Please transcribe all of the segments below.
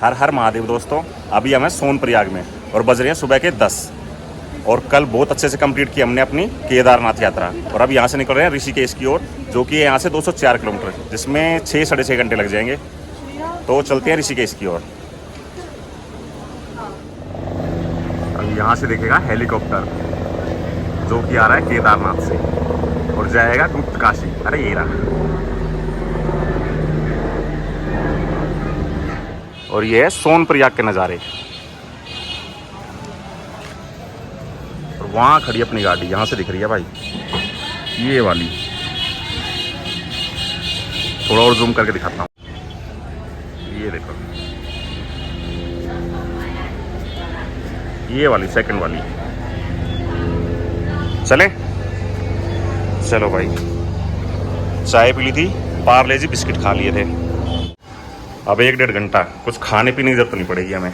हर हर महादेव दोस्तों। अभी हम हैं सोनप्रयाग में और बज रहे हैं सुबह के 10। और कल बहुत अच्छे से कंप्लीट की हमने अपनी केदारनाथ यात्रा। और अब यहाँ से निकल रहे हैं ऋषिकेश की ओर, जो कि है यहाँ से 204 किलोमीटर, जिसमें 6 साढ़े 6 घंटे लग जाएंगे। तो चलते हैं ऋषिकेश की ओर। अब यहाँ से देखेगा हेलीकॉप्टर जो कि आ रहा है केदारनाथ से और जाएगा गुप्त काशी। अरे ये रहा। और ये है सोनप्रयाग के नज़ारे। और वहाँ खड़ी अपनी गाड़ी, यहाँ से दिख रही है भाई, ये वाली। थोड़ा और जूम करके दिखाता हूँ, ये देखो, ये वाली सेकंड वाली। चले चलो भाई। चाय पी ली थी, पार्ले जी बिस्किट खा लिए थे। अब 1-1.5 घंटा कुछ खाने पीने की जरूरत नहीं पड़ेगी हमें।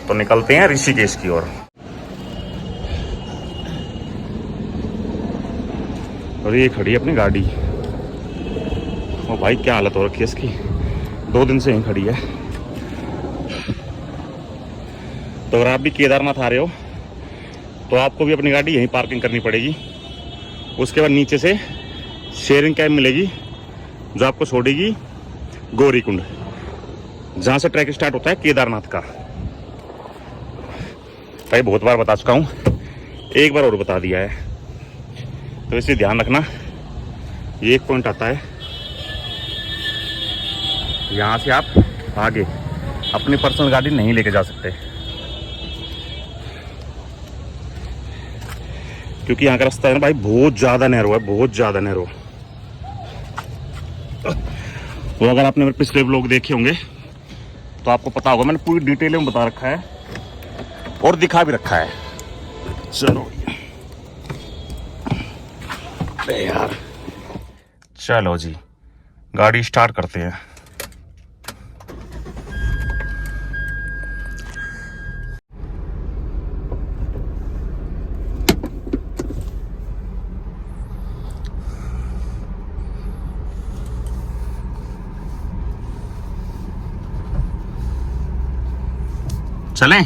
तो निकलते हैं ऋषिकेश की ओर। और ये खड़ी है अपनी गाड़ी। ओ भाई क्या हालत हो रखी है इसकी, 2 दिन से यहीं खड़ी है। तो अगर आप भी केदारनाथ आ रहे हो तो आपको भी अपनी गाड़ी यहीं पार्किंग करनी पड़ेगी। उसके बाद नीचे से शेयरिंग कैब मिलेगी जो आपको छोड़ेगी गौरीकुंड, जहाँ से ट्रैक स्टार्ट होता है केदारनाथ का। भाई बहुत बार बता चुका हूँ, एक बार और बता दिया है, तो इसलिए ध्यान रखना। ये एक पॉइंट आता है, यहाँ से आप आगे अपनी पर्सनल गाड़ी नहीं लेके जा सकते, क्योंकि यहाँ का रास्ता है ना भाई बहुत ज़्यादा नैरो है, बहुत ज़्यादा नैरो। तो अगर आपने मेरे पिछले व्लॉग देखे होंगे तो आपको पता होगा, मैंने पूरी डिटेल में बता रखा है और दिखा भी रखा है। चलो यार, चलो जी गाड़ी स्टार्ट करते हैं। चलें।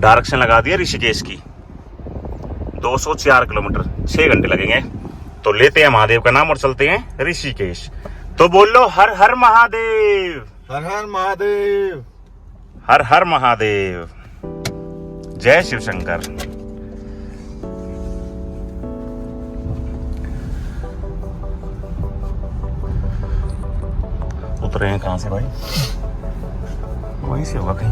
डायरेक्शन लगा दिया ऋषिकेश की, 204 किलोमीटर, 6 घंटे लगेंगे। तो लेते हैं महादेव का नाम और चलते हैं ऋषिकेश। तो बोलो हर हर महादेव, हर हर महादेव, हर हर महादेव, जय शिव शंकर। उतरे हैं कहां से भाई? वहीं से होगा कहीं।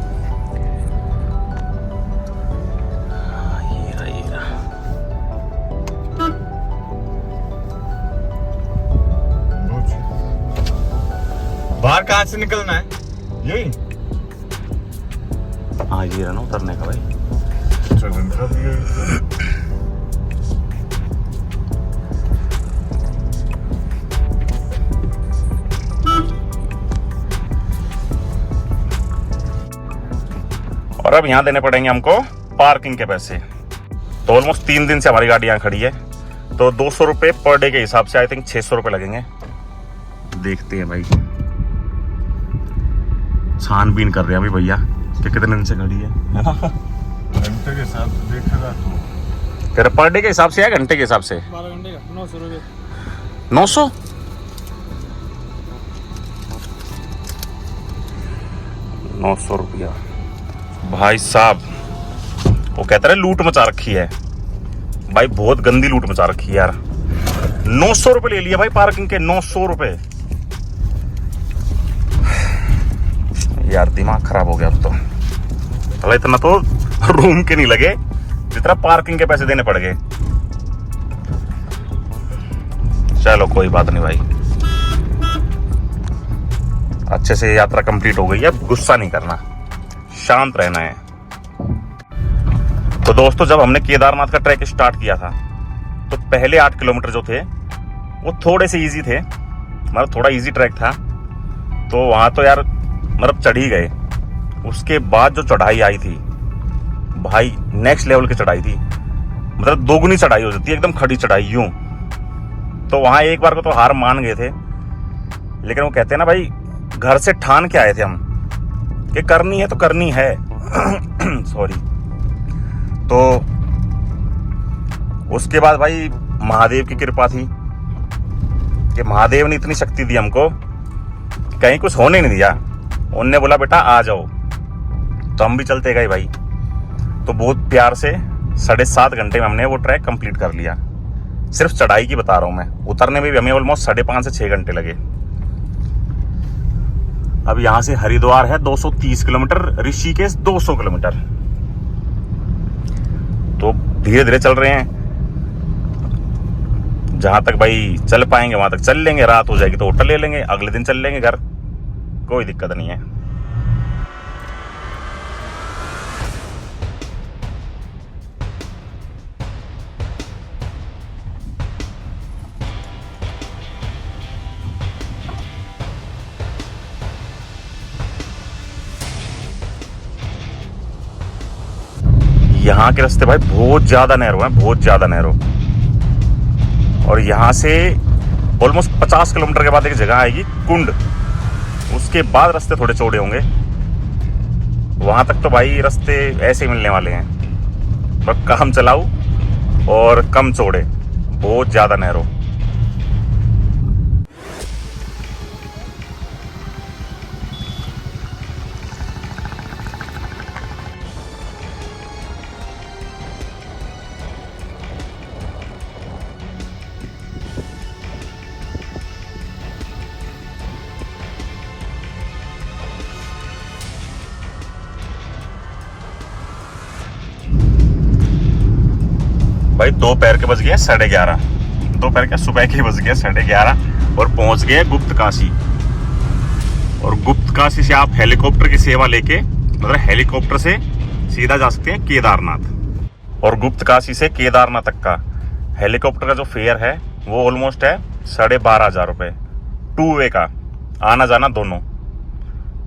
ये रहा। बाहर कहाँ से निकलना है? यही? हाँ ये रहा ना उतरने का भाई। और अब यहाँ देने पड़ेंगे हमको पार्किंग के पैसे। तो ऑलमोस्ट 3 दिन से हमारी गाड़ी यहाँ खड़ी है, तो 200 रुपये पर डे के हिसाब से आई थिंक 600 रुपये लगेंगे। देखते हैं भाई, छानबीन कर रहे हैं अभी भैया कि कितने दिन से खड़ी है ना। घंटे के हिसाब से देखेगा तो तेरा पर डे के हिसाब से या घंटे के हिसाब से? 12 घंटे का 900 रुपये। 900? 900 रुपया भाई साहब। वो कहता है लूट मचा रखी है भाई, बहुत गंदी लूट मचा रखी है यार। 900 रुपये ले लिया भाई पार्किंग के, 900 रुपये यार। दिमाग खराब हो गया अब तो। चलो इतना तो रूम के नहीं लगे जितना पार्किंग के पैसे देने पड़ गए। चलो कोई बात नहीं भाई, अच्छे से यात्रा कंप्लीट हो गई है। गुस्सा नहीं करना, शांत रहना है। तो दोस्तों जब हमने केदारनाथ का ट्रैक स्टार्ट किया था तो पहले 8 किलोमीटर जो थे वो थोड़े से इजी थे, मतलब थोड़ा इजी ट्रैक था। तो वहाँ तो यार मतलब चढ़ ही गए। उसके बाद जो चढ़ाई आई थी भाई, नेक्स्ट लेवल की चढ़ाई थी, मतलब दोगुनी चढ़ाई हो जाती है, एकदम खड़ी चढ़ाई यूं। तो वहाँ एक बार को तो हार मान गए थे, लेकिन वो कहते हैं ना भाई, घर से ठान के आए थे हम कि करनी है तो करनी है। सॉरी। तो उसके बाद भाई महादेव की कृपा थी कि महादेव ने इतनी शक्ति दी हमको, कहीं कुछ होने नहीं दिया। उनने बोला बेटा आ जाओ, तो हम भी चलते गए भाई। तो बहुत प्यार से 7.5 घंटे में हमने वो ट्रैक कंप्लीट कर लिया। सिर्फ चढ़ाई की बता रहा हूँ मैं, उतरने में भी हमें ऑलमोस्ट 5.5 से 6 घंटे लगे। अब यहाँ से हरिद्वार है 230 किलोमीटर, ऋषिकेश 200 किलोमीटर। तो धीरे धीरे चल रहे हैं, जहां तक भाई चल पाएंगे वहां तक चल लेंगे। रात हो जाएगी तो होटल ले लेंगे, अगले दिन चल लेंगे घर, कोई दिक्कत नहीं है। यहाँ के रास्ते भाई बहुत ज्यादा नैरो है, बहुत ज्यादा नैरो। और यहाँ से ऑलमोस्ट 50 किलोमीटर के बाद एक जगह आएगी कुंड, उसके बाद रास्ते थोड़े चौड़े होंगे। वहां तक तो भाई रास्ते ऐसे ही मिलने वाले हैं, पर काम चलाऊ और कम चौड़े, बहुत ज्यादा नैरो। भाई दोपहर के बज गए 11:30, दोपहर क्या सुबह के बज गए 11:30 और पहुंच गए गुप्त काशी। और गुप्त काशी से आप हेलीकॉप्टर की सेवा लेके, मतलब हेलीकॉप्टर से सीधा जा सकते हैं केदारनाथ। और गुप्त काशी से केदारनाथ तक का हेलीकॉप्टर का जो फेयर है वो ऑलमोस्ट है 12,500 रुपये, 2 वे का, आना जाना दोनों।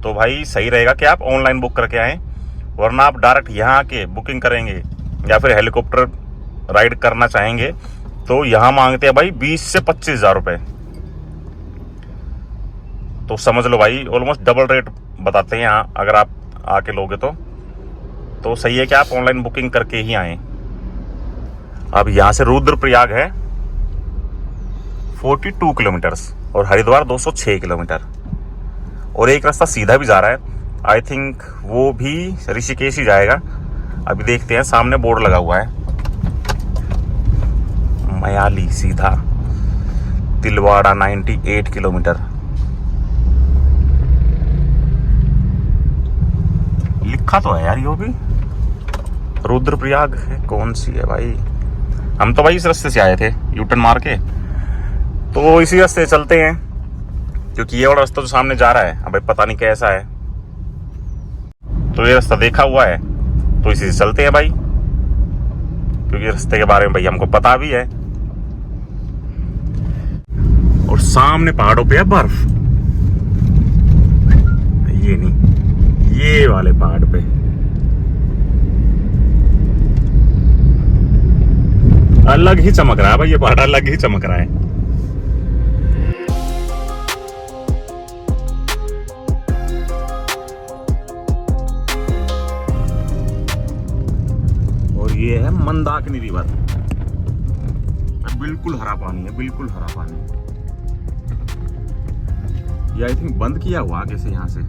तो भाई सही रहेगा कि आप ऑनलाइन बुक करके आएँ, वरना आप डायरेक्ट यहाँ आके बुकिंग करेंगे या फिर हेलीकॉप्टर राइड करना चाहेंगे तो यहाँ मांगते हैं भाई 20 से 25,000 रुपये। तो समझ लो भाई ऑलमोस्ट डबल रेट बताते हैं यहाँ, अगर आप आके लोगे तो सही है कि आप ऑनलाइन बुकिंग करके ही आए। अब यहाँ से रुद्रप्रयाग है 42 किलोमीटर्स और हरिद्वार 206 किलोमीटर। और एक रास्ता सीधा भी जा रहा है, आई थिंक वो भी ऋषिकेश ही जाएगा। अभी देखते हैं, सामने बोर्ड लगा हुआ है मयाली सीधा, तिलवाड़ा 98 किलोमीटर लिखा तो है यार। यो भी रुद्रप्रयाग है, कौन सी है भाई? हम तो भाई इस रास्ते से आए थे यूटर्न मार के, तो इसी रास्ते चलते हैं, क्योंकि ये वाला रास्ता जो सामने जा रहा है अब भाई पता नहीं कैसा है। तो ये रास्ता देखा हुआ है तो इसी से चलते हैं भाई, क्योंकि रास्ते के बारे में भाई हमको पता भी है। और सामने पहाड़ों पे है बर्फ, ये नहीं, ये वाले पहाड़ पे। अलग ही चमक रहा है भाई, ये पहाड़ अलग ही चमक रहा है। और ये है मंदाकिनी रिवर, बिल्कुल हरा पानी है, बिल्कुल हरा पानी। ये आई थिंक बंद किया हुआ आगे से, यहाँ से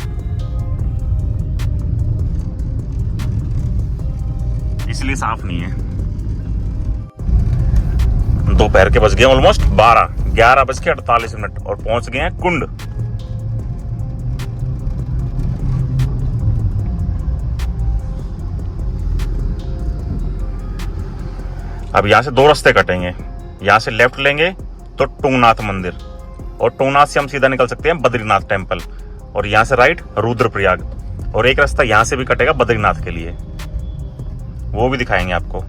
इसलिए साफ नहीं है। दोपहर के बज गए ऑलमोस्ट 11:48 और पहुंच गए हैं कुंड। अब यहां से 2 रास्ते कटेंगे, यहां से लेफ्ट लेंगे तो टुंगनाथ मंदिर, और टुंगनाथ से हम सीधा निकल सकते हैं बद्रीनाथ टेम्पल, और यहां से राइट रुद्रप्रयाग। और एक रास्ता यहां से भी कटेगा बद्रीनाथ के लिए, वो भी दिखाएंगे आपको।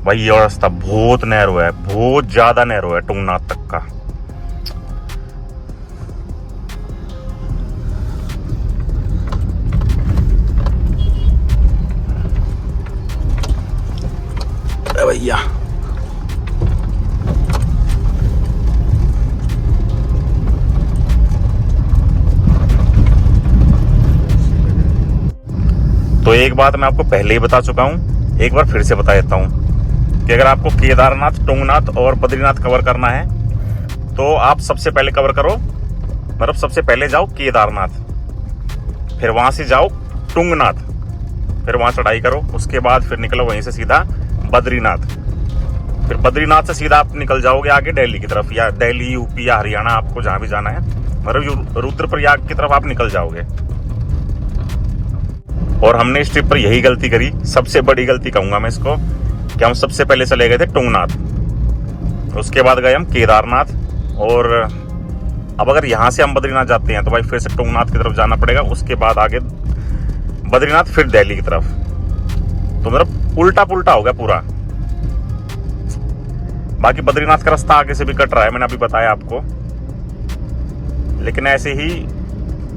भाई ये रास्ता बहुत नैरो है, बहुत ज्यादा नैरो है टुंगनाथ तक का। भैया एक बात मैं आपको पहले ही बता चुका हूँ, एक बार फिर से बता देता हूँ कि अगर आपको केदारनाथ, तुंगनाथ और बद्रीनाथ कवर करना है तो आप सबसे पहले कवर करो, मतलब सबसे पहले जाओ केदारनाथ, फिर वहां से जाओ तुंगनाथ, फिर वहां चढ़ाई करो, उसके बाद फिर निकलो वहीं से सीधा बद्रीनाथ, फिर बद्रीनाथ से सीधा आप निकल जाओगे आगे दिल्ली की तरफ, या दिल्ली, यूपी या हरियाणा, आपको जहां भी जाना है, मतलब रुद्रप्रयाग की तरफ आप निकल जाओगे। और हमने इस ट्रिप पर यही गलती करी, सबसे बड़ी गलती कहूंगा मैं इसको, कि हम सबसे पहले चले गए थे तुंगनाथ, उसके बाद गए हम केदारनाथ, और अब अगर यहां से हम बद्रीनाथ जाते हैं तो भाई फिर से तुंगनाथ की तरफ जाना पड़ेगा, उसके बाद आगे बद्रीनाथ, फिर दिल्ली की तरफ, तो मतलब उल्टा पुल्टा हो गया पूरा। बाकी बद्रीनाथ का रास्ता आगे से भी कट रहा है, मैंने अभी बताया आपको, लेकिन ऐसे ही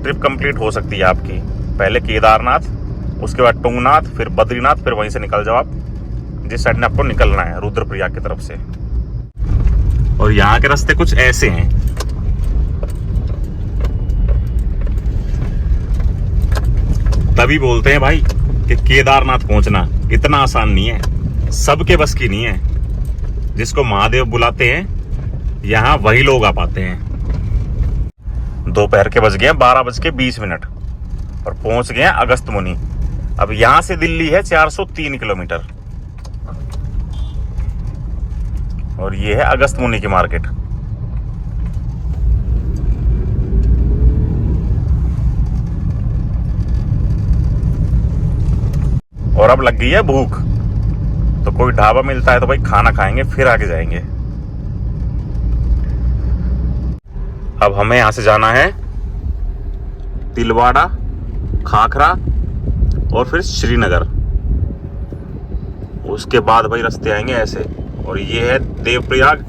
ट्रिप कंप्लीट हो सकती है आपकी। पहले केदारनाथ, उसके बाद तुंगनाथ, फिर बद्रीनाथ, फिर वहीं से निकल जाओ आप जिस साइड में आपको निकलना है, रुद्रप्रयाग की तरफ से। और यहाँ के रास्ते कुछ ऐसे हैं, तभी बोलते हैं भाई कि केदारनाथ पहुंचना इतना आसान नहीं है, सबके बस की नहीं है। जिसको महादेव बुलाते हैं यहाँ वही लोग आ पाते हैं। दोपहर के बज गए 12:20 और पहुंच गए अगस्त मुनि। अब यहां से दिल्ली है 403 किलोमीटर, और ये है अगस्त मुनि की मार्केट। और अब लग गई है भूख, तो कोई ढाबा मिलता है तो भाई खाना खाएंगे, फिर आगे जाएंगे। अब हमें यहां से जाना है तिलवाड़ा, खाखरा और फिर श्रीनगर, उसके बाद भाई रास्ते आएंगे ऐसे, और ये है देवप्रयाग,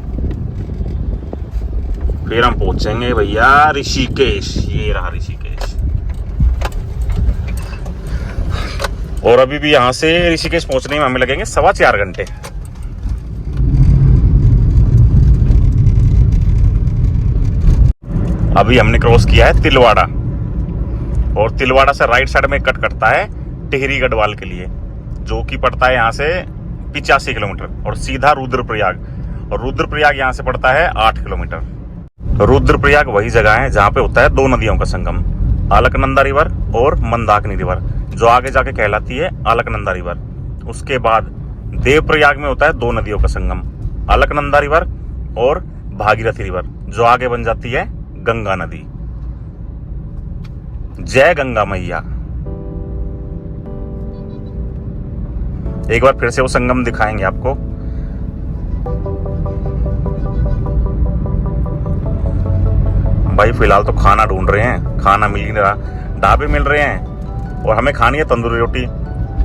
फिर हम पहुंचेंगे भैया ऋषिकेश। ये रहा ऋषिकेश। और अभी भी यहां से ऋषिकेश पहुंचने में हमें लगेंगे 4.25 घंटे। अभी हमने क्रॉस किया है तिलवाड़ा, और तिलवाड़ा से राइट साइड में कट करता है टिहरी गढ़वाल के लिए, जो कि पड़ता है यहाँ से 85 किलोमीटर, और सीधा रुद्रप्रयाग, और रुद्रप्रयाग यहाँ से पड़ता है 8 किलोमीटर। रुद्रप्रयाग वही जगह है जहाँ पे होता है दो नदियों का संगम, अलकनंदा रिवर और मंदाकिनी रिवर, जो आगे जाके कहलाती है अलकनंदा रिवर। उसके बाद देवप्रयाग में होता है दो नदियों का संगम, अलकनंदा रिवर और भागीरथी रिवर, जो आगे बन जाती है गंगा नदी। जय गंगा मैया। एक बार फिर से वो संगम दिखाएंगे आपको। भाई फिलहाल तो खाना ढूंढ रहे हैं, खाना मिल नहीं रहा, ढाबे मिल रहे हैं, और हमें खानी है तंदूरी रोटी,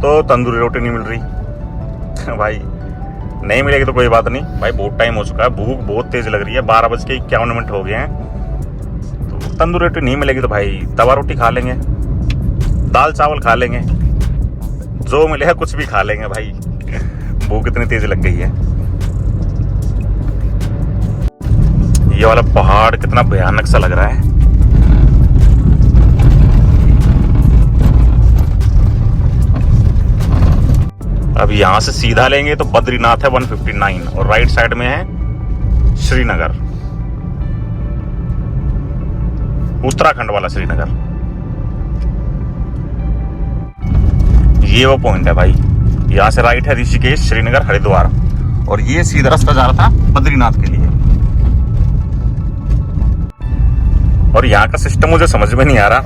तो तंदूरी रोटी नहीं मिल रही। भाई नहीं मिलेगी तो कोई बात नहीं, भाई बहुत टाइम हो चुका है, भूख बहुत तेज लग रही है, 12:51 हो गए हैं, तो तंदूरी रोटी नहीं मिलेगी तो भाई तवा रोटी खा लेंगे, दाल चावल खा लेंगे, जो मिलेगा कुछ भी खा लेंगे भाई। भूख इतनी तेज लग गई है। ये वाला पहाड़ कितना भयानक सा लग रहा है। अब यहां से सीधा लेंगे तो बद्रीनाथ है 159, और राइट साइड में है श्रीनगर, उत्तराखंड वाला श्रीनगर। ये वो पॉइंट है भाई, यहां से राइट है ऋषिकेश, श्रीनगर, हरिद्वार, और ये सीधा रास्ता जा रहा था बद्रीनाथ के लिए। और यहाँ का सिस्टम मुझे समझ में नहीं आ रहा।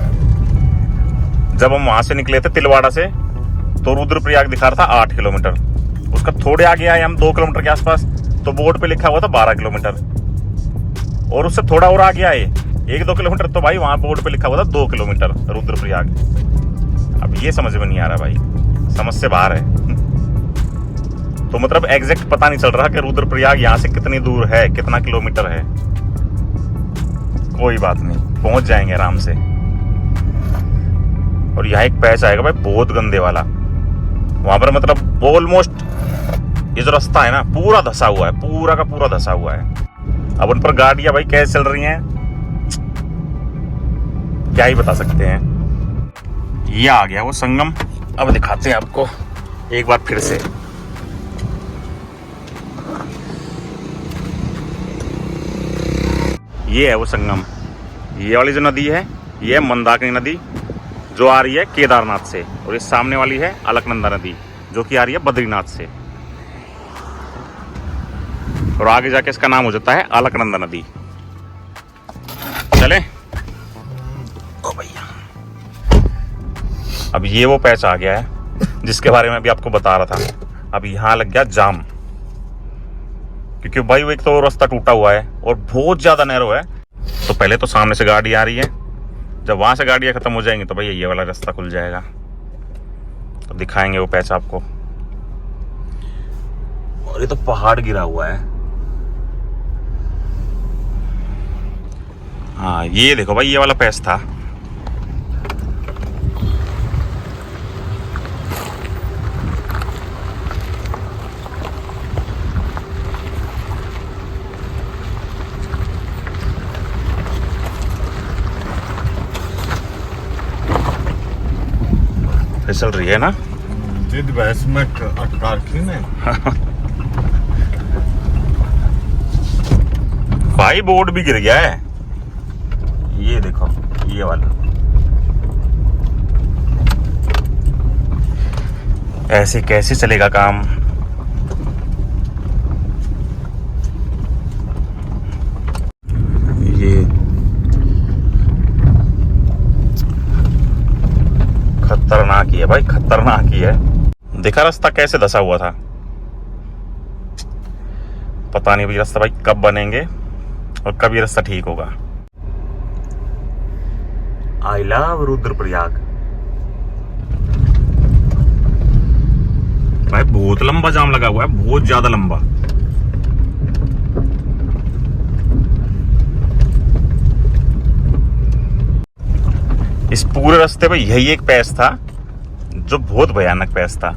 जब हम वहां से निकले थे तिलवाड़ा से, तो रुद्रप्रयाग दिखा रहा था 8 किलोमीटर, उसका थोड़े आगे आए हम 2 किलोमीटर के आसपास, तो बोर्ड पे लिखा हुआ था 12 किलोमीटर, और उससे थोड़ा और आगे आए 1-2 किलोमीटर, तो भाई वहां बोर्ड पे लिखा हुआ था 2 किलोमीटर रुद्रप्रयाग। अब ये समझ में नहीं आ रहा भाई, समझ से बाहर है। तो मतलब एग्जैक्ट पता नहीं चल रहा कि रुद्रप्रयाग यहाँ से कितनी दूर है, कितना किलोमीटर है। कोई बात नहीं, पहुंच जाएंगे आराम से। और यहाँ एक पैच आएगा भाई बहुत गंदे वाला, वहां पर मतलब ऑलमोस्ट ये जो रास्ता है ना पूरा धसा हुआ है, पूरा का पूरा धसा हुआ है। अब उन पर गाड़ियां भाई कैसे चल रही हैं क्या ही बता सकते हैं। ये आ गया वो संगम अब दिखाते हैं आपको एक बार फिर से। ये है वो संगम। ये वाली जो नदी है ये है मंदाकिनी नदी, जो आ रही है केदारनाथ से, और ये सामने वाली है अलकनंदा नदी, जो कि आ रही है बद्रीनाथ से, और आगे जाके इसका नाम हो जाता है अलकनंदा नदी। चले ओ भैया। अब ये वो पैच आ गया है जिसके बारे में अभी आपको बता रहा था। अब यहाँ लग गया जाम, क्योंकि भाई वो एक तो रास्ता टूटा हुआ है और बहुत ज्यादा नैरो है। तो पहले तो सामने से गाड़ी आ रही है, जब वहां से गाड़ियां खत्म हो जाएंगी तो भाई ये वाला रास्ता खुल जाएगा। तो दिखाएंगे वो पैच आपको। और ये तो पहाड़ गिरा हुआ है। हाँ ये देखो भाई, ये वाला पैच था। फिसल रही है ना, जिद बहस में अटका रखी ने। भाई बोर्ड भी गिर गया है, ये देखो ये वाला। ऐसे कैसे चलेगा काम। ये खतरनाक ही है भाई, खतरनाक ही है। देखा रास्ता कैसे धसा हुआ था। पता नहीं भाई रास्ता भाई कब बनेंगे और कब ये रास्ता ठीक होगा। I love Rudraprayag. भाई बहुत लंबा जाम लगा हुआ है, बहुत ज्यादा लंबा। इस पूरे रास्ते पे यही एक पैच था जो बहुत भयानक पैच था।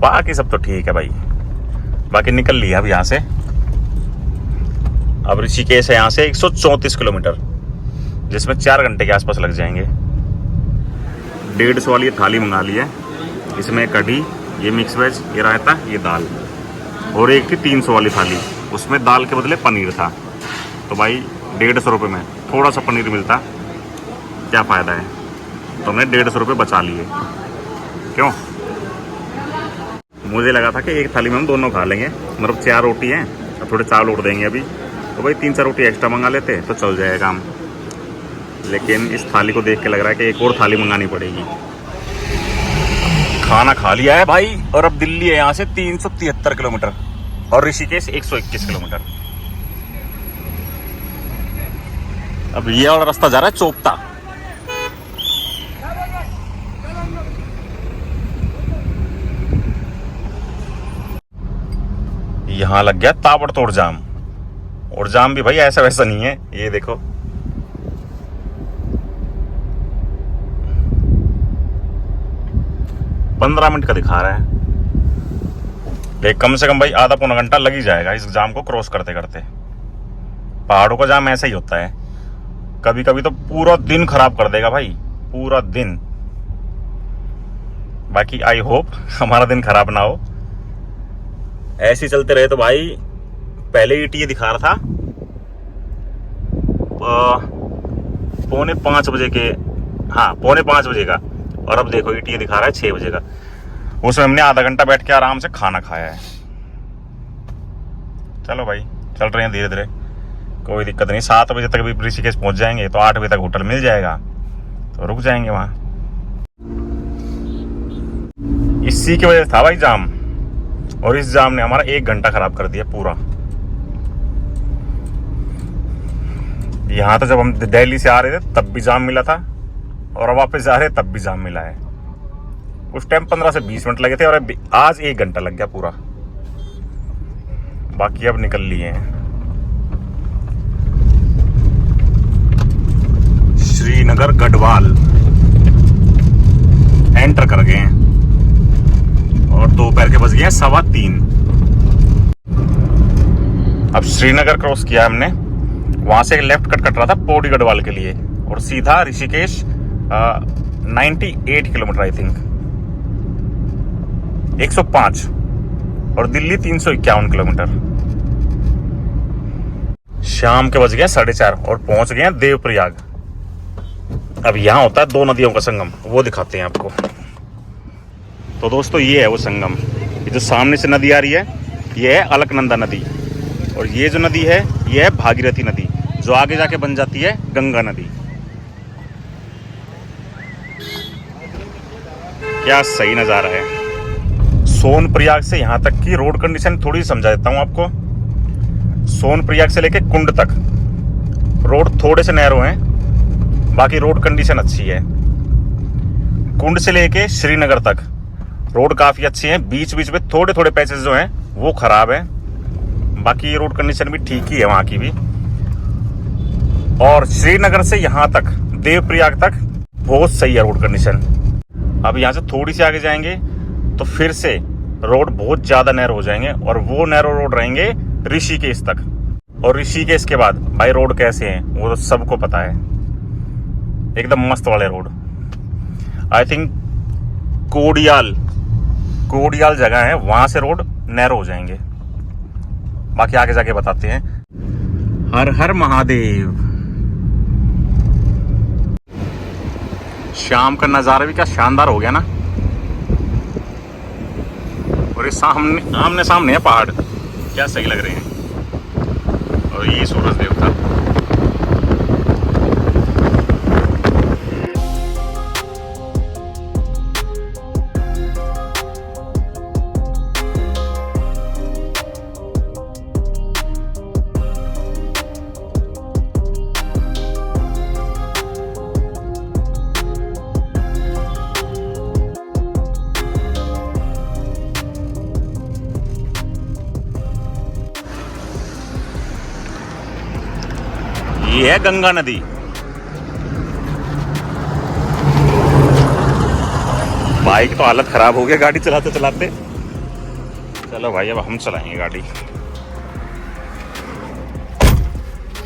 बाकी सब तो ठीक है भाई, बाकी निकल लिया अब यहाँ से। अब ऋषिकेश है यहाँ से 134 किलोमीटर, जिसमें 4 घंटे के आसपास लग जाएंगे। 150 वाली ये थाली मंगा ली है। इसमें कढ़ी, ये मिक्स वेज, ये रायता, ये दाल, और एक थी 300 वाली थाली, उसमें दाल के बदले पनीर था। तो भाई 150 रुपये में थोड़ा सा पनीर मिलता, क्या फ़ायदा है। तो हमने 150 रुपये बचा लिए। क्यों, मुझे लगा था कि एक थाली में हम दोनों खा लेंगे, मतलब 4 रोटी हैं और थोड़े चावल उड़ देंगे अभी, तो भाई 3-4 रोटी एक्स्ट्रा मंगा लेते तो चल जाएगा काम। लेकिन इस थाली को देख के लग रहा है कि एक और थाली मंगानी पड़ेगी। खाना खा लिया है भाई, और अब दिल्ली है यहाँ से 373 किलोमीटर और ऋषिकेश 121 किलोमीटर। अब ये वाला रास्ता जा रहा है चोपता। यहाँ लग गया ताबड़तोड़ जाम, और जाम भी भाई ऐसा वैसा नहीं है। ये देखो, पंद्रह मिनट का दिखा रहा है, लेकिन कम से कम भाई आधा पौना घंटा लग ही जाएगा इस जाम को क्रॉस करते करते। पहाड़ों का जाम ऐसा ही होता है, कभी कभी तो पूरा दिन खराब कर देगा भाई, पूरा दिन। बाकी आई होप हमारा दिन खराब ना हो। ऐसे ही चलते रहे तो भाई, पहले ईटीए दिखा रहा था 4:45 बजे के, हाँ 4:45 बजे का, और अब देखो ईटीए दिखा रहा है 6 बजे का। उसमें हमने आधा घंटा बैठ के आराम से खाना खाया है। चलो भाई चल रहे हैं धीरे धीरे, कोई दिक्कत नहीं। 7 बजे तक भी ऋषिकेश पहुंच जाएंगे, तो 8 बजे तक होटल मिल जाएगा, तो रुक जाएंगे वहां। इसी की वजह से था भाई जाम, और इस जाम ने हमारा 1 घंटा खराब कर दिया पूरा। यहाँ तो जब हम दिल्ली से आ रहे थे तब भी जाम मिला था, और वापस जा रहे तब भी जाम मिला है। उस टाइम 15 से 20 मिनट लगे थे, और आज 1 घंटा लग गया पूरा। बाकी अब निकल लिए हैं, श्रीनगर गढ़वाल एंटर कर गए हैं, और दोपहर के बज गए हैं 2:15। अब श्रीनगर क्रॉस किया हमने, वहां से एक लेफ्ट कट कट रहा था पौड़ी गढ़वाल के लिए, और सीधा ऋषिकेश 98 किलोमीटर आई थिंक, 105, और दिल्ली 351 किलोमीटर। शाम के बज गए 4:30 और पहुंच गए हैं देवप्रयाग। अब यहाँ होता है दो नदियों का संगम, वो दिखाते हैं आपको। तो दोस्तों ये है वो संगम, ये जो सामने से नदी आ रही है ये है अलकनंदा नदी, और ये जो नदी है ये है भागीरथी नदी, जो आगे जाके बन जाती है गंगा नदी। क्या सही नज़ारा है। सोनप्रयाग से यहाँ तक की रोड कंडीशन थोड़ी समझा देता हूँ आपको। सोनप्रयाग से लेके कुंड तक रोड थोड़े से नैरो हैं, बाकी रोड कंडीशन अच्छी है। कुंड से लेके श्रीनगर तक रोड काफ़ी अच्छी है, बीच बीच में थोड़े थोड़े पैचेस जो हैं वो ख़राब है, बाकी रोड कंडीशन भी ठीक ही है वहाँ की भी। और श्रीनगर से यहाँ तक देवप्रयाग तक बहुत सही है रोड कंडीशन। अब यहाँ से थोड़ी सी आगे जाएंगे तो फिर से रोड बहुत ज़्यादा नैरो हो जाएंगे, और वो नैरो रोड रहेंगे ऋषिकेश तक। और ऋषिकेश के बाद भाई रोड कैसे हैं वो तो सबको पता है, एकदम मस्त वाले रोड। आई थिंक कोडियाल जगह है, वहां से रोड नैरो हो जाएंगे, बाकी आगे जाके बताते हैं। हर हर महादेव। शाम का नज़ारा भी क्या शानदार हो गया ना। और ये आमने सामने है पहाड़, क्या सही लग रहे हैं। और ये सूरज देवता। ये है गंगा नदी। बाइक तो हालत खराब हो गया गाड़ी चलाते चलाते। चलो भाई अब हम चलाएंगे गाड़ी।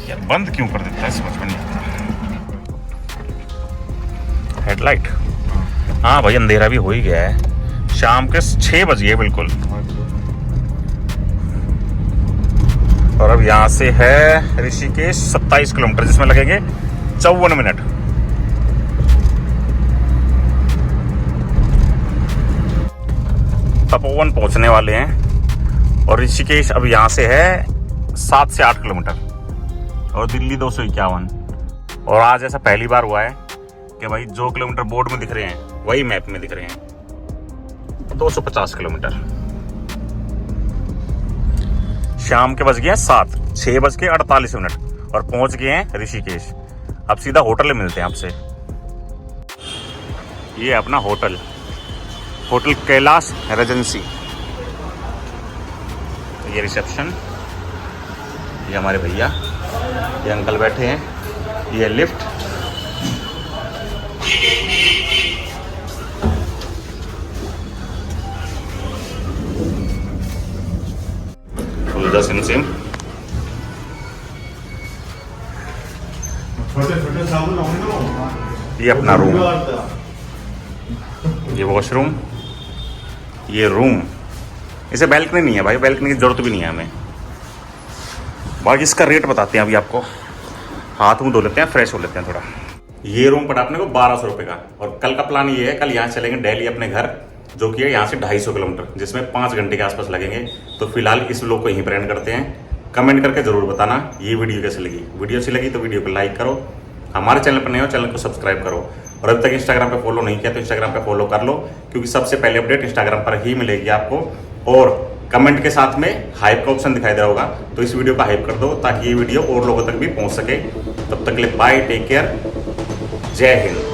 यार बंद क्यों कर देता है समझ में नहीं आता। हेडलाइट, हाँ भाई अंधेरा भी हो ही गया है, शाम के 6 बज गए बिल्कुल। और अब यहाँ से है ऋषिकेश 27 किलोमीटर, जिसमें लगेंगे 54 मिनट। तपोवन पहुंचने वाले हैं, और ऋषिकेश अब यहाँ से है 7 से 8 किलोमीटर, और दिल्ली 251। और आज ऐसा पहली बार हुआ है कि भाई जो किलोमीटर बोर्ड में दिख रहे हैं वही मैप में दिख रहे हैं। 250 किलोमीटर। शाम के बज गए 7, 6:48, और पहुंच गए हैं ऋषिकेश। अब सीधा होटल में मिलते हैं आपसे। ये अपना होटल कैलाश रेजेंसी। ये रिसेप्शन, ये हमारे भैया, ये अंकल बैठे हैं, ये लिफ्ट। सिम ये अपना रूम, ये वॉशरूम, ये रूम। इसे बैल्कनी नहीं है भाई, बैल्कनी की जरूरत भी नहीं है हमें। बाकी इसका रेट बताते हैं अभी आपको। हाथ मुंह धो लेते हैं, फ्रेश हो लेते हैं थोड़ा। ये रूम पड़ा अपने को 1200 रुपये का। और कल का प्लान ये है, कल यहाँ चलेंगे दिल्ली अपने घर, जो कि है यहाँ से 250 किलोमीटर, जिसमें 5 घंटे के आसपास लगेंगे। तो फिलहाल इस व्लॉग को यहीं पर एंड करते हैं। कमेंट करके जरूर बताना ये वीडियो कैसी लगी। वीडियो अच्छी लगी तो वीडियो को लाइक करो, हमारे चैनल पर नए हो चैनल को सब्सक्राइब करो, और अभी तक इंस्टाग्राम पे फॉलो नहीं किया तो इंस्टाग्राम पे फॉलो कर लो, क्योंकि सबसे पहले अपडेट इंस्टाग्राम पर ही मिलेगी आपको। और कमेंट के साथ में हाइप का ऑप्शन दिखाई दे रहा होगा, तो इस वीडियो का हाइप कर दो ताकि ये वीडियो और लोगों तक भी पहुंच सके। तब तक के लिए बाय, टेक केयर, जय हिंद।